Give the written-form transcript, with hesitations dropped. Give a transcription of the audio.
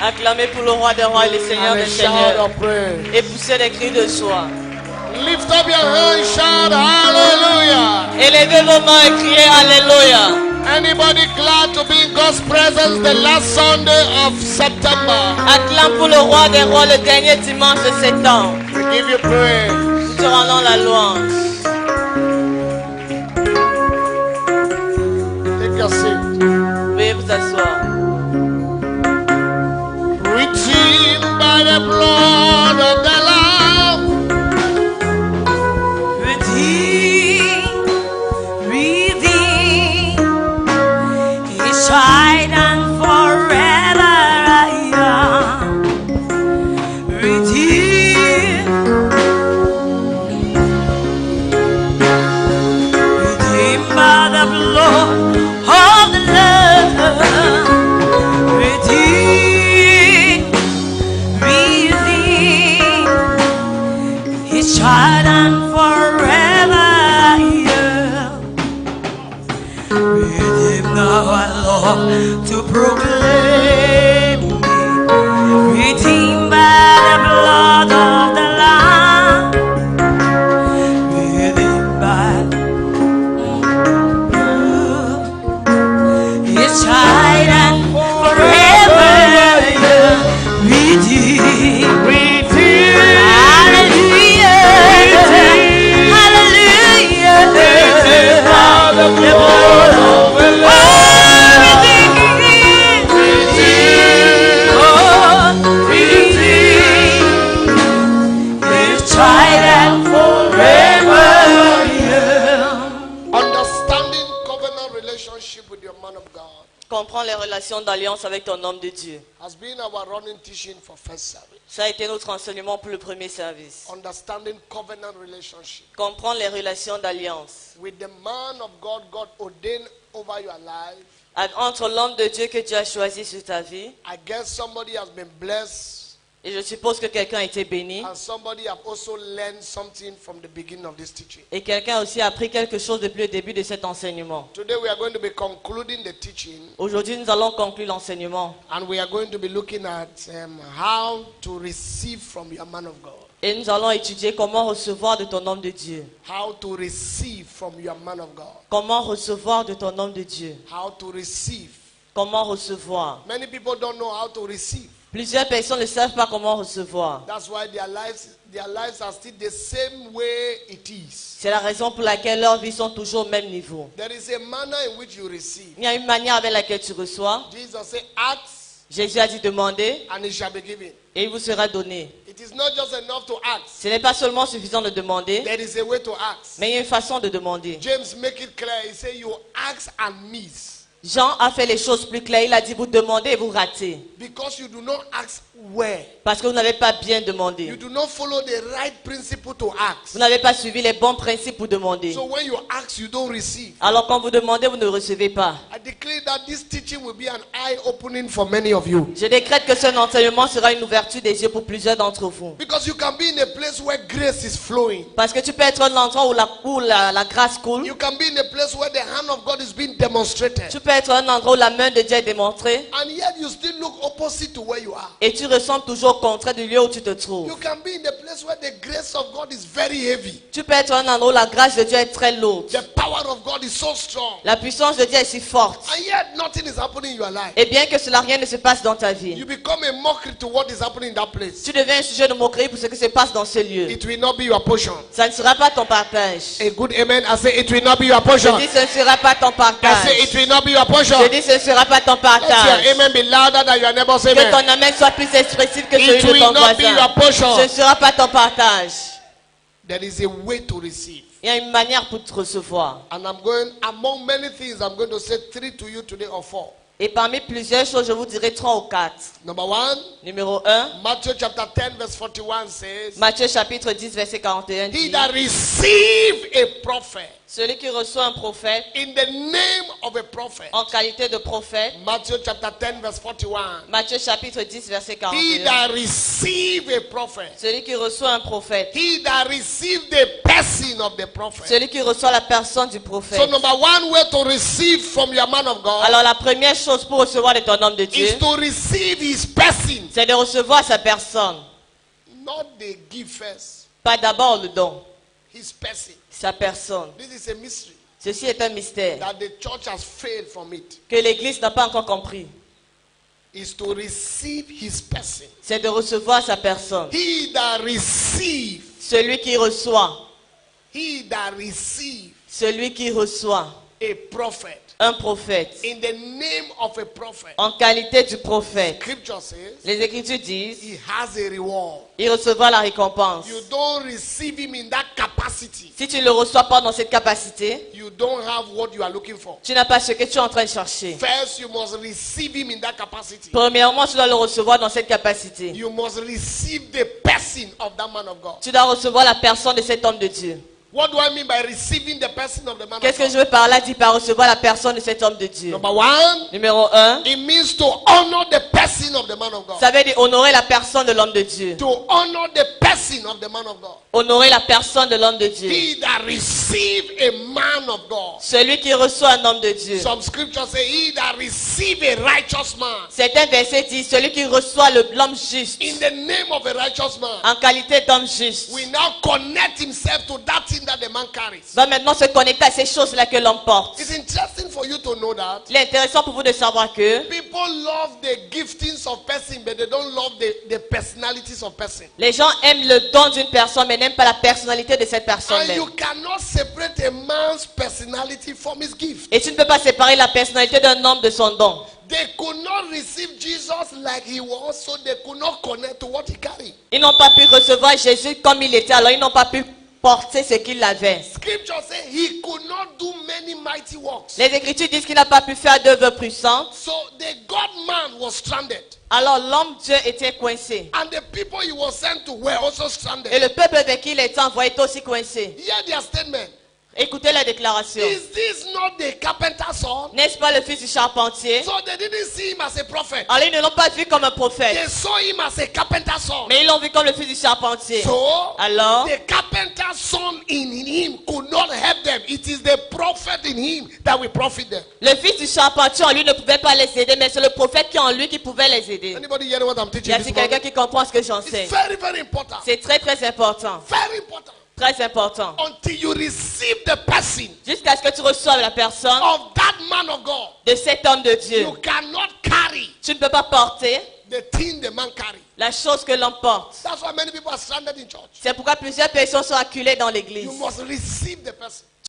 Acclamez pour le roi des rois et le seigneur des seigneurs. Et poussez des cris de joie. Lift up your hands, shout hallelujah. Élevez vos mains et criez alléluia. Anybody glad to be in God's presence the last Sunday of September? Acclame pour le roi des rois le dernier dimanche de septembre. We give you praise. Nous te rendons la louange. Take your seat. Veuillez vous asseoir. Redeemed by the blood of the Lamb. Redeemed, He's tried and forever I am. Redeemed by the blood of the Lamb. Tried and forever I am. Redeemed now I long to proclaim me. Redeemed by the blood of the Lamb. Redeemed by He's tried and forever I am. Redeemed. Comprends les relations d'alliance avec ton homme de Dieu. Ça a été notre enseignement pour le premier service. Understanding covenant relationship. Comprends les relations d'alliance. With the man of God, God ordained over your life. Entre l'homme de Dieu que Dieu a choisi sur ta vie. I guess somebody has been blessed. Et je suppose que quelqu'un a été béni. And somebody have also learned something from the beginning of this teaching. Et quelqu'un a aussi appris quelque chose depuis le début de cet enseignement. Today we are going to be concluding the teaching. Aujourd'hui, nous allons conclure l'enseignement. And we are going to be looking at how to receive from your man of God. Et nous allons étudier comment recevoir de ton homme de Dieu. How to receive from your man of God. Comment recevoir de ton homme de Dieu. How to receive. Comment recevoir. Many people don't know how to receive. Plusieurs personnes ne savent pas comment recevoir. That's why their lives are still the same way it is. C'est la raison pour laquelle leurs vies sont toujours au même niveau. There is a manner in which you receive. Il y a une manière avec laquelle tu reçois. Jesus said, ask Jésus a dit demandez and it shall be given. et il vous sera donné. It is not just enough to ask. Ce n'est pas seulement suffisant de demander, There is a way to ask. mais il y a une façon de demander. James make it clear. He said, you ask and miss. Jean a fait les choses plus claires. Il a dit vous demandez et vous ratez. Because you do not ask well. Parce que vous n'avez pas bien You demandé. do not follow the right principle to ask. Vous n'avez pas suivi les bons principes pour demander. So when you ask, you don't receive. Alors quand vous demandez, vous ne recevez pas. I declare that this teaching will be an eye-opening for many of you. Je décrète que ce enseignement sera une ouverture des yeux pour plusieurs d'entre vous. Because you can be in a place where grace is flowing. Parce que tu peux être un endroit où la grâce coule. You can be in a place where the hand of God is being demonstrated. Tu peux être un endroit où la main de Dieu est démontrée. And yet you still look opposite to where you are. Et tu ressembles toujours au contraire du lieu où tu te You trouves. can be in a place where the grace of God is very heavy. Tu peux être un endroit où la grâce de Dieu est très lourde. The power of God is so strong. La puissance de Dieu est si forte. And yet nothing is happening in your life. Et bien que cela, rien ne se passe dans ta You vie. become a mockery to what is happening in that place. Tu deviens un sujet de moquerie pour ce qui se passe dans ce lieu. It will not be your portion. Ça ne sera pas ton partage. A good amen. I say it will not be your Je portion. dis ce ne sera pas ton I partage. say it will not be your portion. Je dis ce ne sera pas ton Let your partage. amen be louder than your neighbor's Que amen. ton amen soit plus expressif que celui It de will ton not be your voisin. portion. Ce ne sera pas ton partage. There is a way to receive. Il y a une manière pour te recevoir. And I'm going, among many things, I'm going to say 3 to you today or 4. Et parmi plusieurs choses, je vous dirai 3 ou 4. Number 1, Numéro 1, Matthew chapter 10 verse 41 says, Matthieu chapitre 10 verset 41 he dit, that receive a prophet celui qui reçoit un prophète in the name of a prophet. en qualité de prophète. Matthew chapter 10 verse 41. Matthieu chapitre 10 verset He 41. that receive a prophet. Celui qui reçoit un prophète. He that receive the person of the prophet. Celui qui reçoit la personne du So prophète. number 1 way to receive from your man of God Alors la première chose pour recevoir de ton homme de Dieu, is to receive his person. c'est de recevoir sa personne. Not the gift first. Pas d'abord le don, His person. sa personne. This is a mystery Ceci est un mystère that the church has failed from it. que l'Église n'a pas encore compris. Is to receive his person. C'est de recevoir sa personne. He that receive. Celui qui reçoit, He that receive celui qui reçoit a prophet. un prophète In the name of a prophet. en qualité du prophète. Scripture says Les Écritures disent, he has a reward. il recevra la récompense. You don't receive him in that capacity. Si tu ne le reçois pas dans cette capacité, You don't have what you are looking for. tu n'as pas ce que tu es en train de chercher. First, you must receive him in that capacity. Premièrement, tu dois le recevoir dans cette capacité. You must receive the person of that man of God. Tu dois recevoir la personne de cet homme de Dieu. What do I mean by receiving the person of the man Qu'est-ce of que je God? veux par là dire par recevoir la personne de cet homme de Dieu? Number 1, Numéro 1, it means to honor the person of the man of God. ça veut dire honorer la personne de l'homme de Dieu. To honor the person of the man of God. Honorer la personne de l'homme de Dieu. He that receive a man of God. Celui qui reçoit un homme de Dieu. Some scriptures say he that receive a righteous man. Certains versets disent celui qui reçoit l'homme juste In the name of a righteous man. en qualité d'homme juste We now connect himself to that thing that the man carries. va maintenant se connecter à ces choses-là que l'homme porte. It's interesting for you to know that Il est intéressant pour vous de savoir que people love the giftings of person, but they don't love the personalities of person. les gens aiment le don d'une personne mais n'aiment pas la personnalité de cette And personne-là. you cannot separate a man's personality from his gift. Et tu ne peux pas séparer la personnalité d'un homme de son don. They could not receive Jesus like he was, so they could not connect to what he carried. Ils n'ont pas pu recevoir Jésus comme il était, alors ils n'ont pas pu porter ce qu'il avait. Scripture says he could not do many mighty works. Les Écritures disent qu'il n'a pas pu faire d'œuvres puissantes. So the God-man was stranded. Alors l'homme Dieu était coincé. And the people he was sent to were also Et stranded. le peuple avec qui il était envoyé était aussi coincé. Hear their statement. Écoutez la déclaration. Is this not the carpenter's son? N'est-ce pas le fils du charpentier? So they didn't see him as a prophet. Alors ils ne l'ont pas vu comme un They prophète, saw him as a carpenter's son. mais ils l'ont vu comme le fils du charpentier. So Alors, the carpenter's son in him could not help them. It is the prophet in him that will profit them. le fils du charpentier en lui ne pouvait pas les aider, mais c'est le prophète qui est en lui qui pouvait les aider. Anybody hearing what I'm Y teaching this a-t-il quelqu'un morning? qui comprend ce que It's j'enseigne? very, very important. C'est très très important. Very important. Très important. Until you receive the person Jusqu'à ce que tu reçoives la personne of that man of God, de cet homme de Dieu. you cannot carry Tu ne peux pas porter The thing the man carry. La chose que l'on porte. That's why many people are stranded in church. C'est pourquoi plusieurs personnes sont acculées dans l'église. You must receive the person.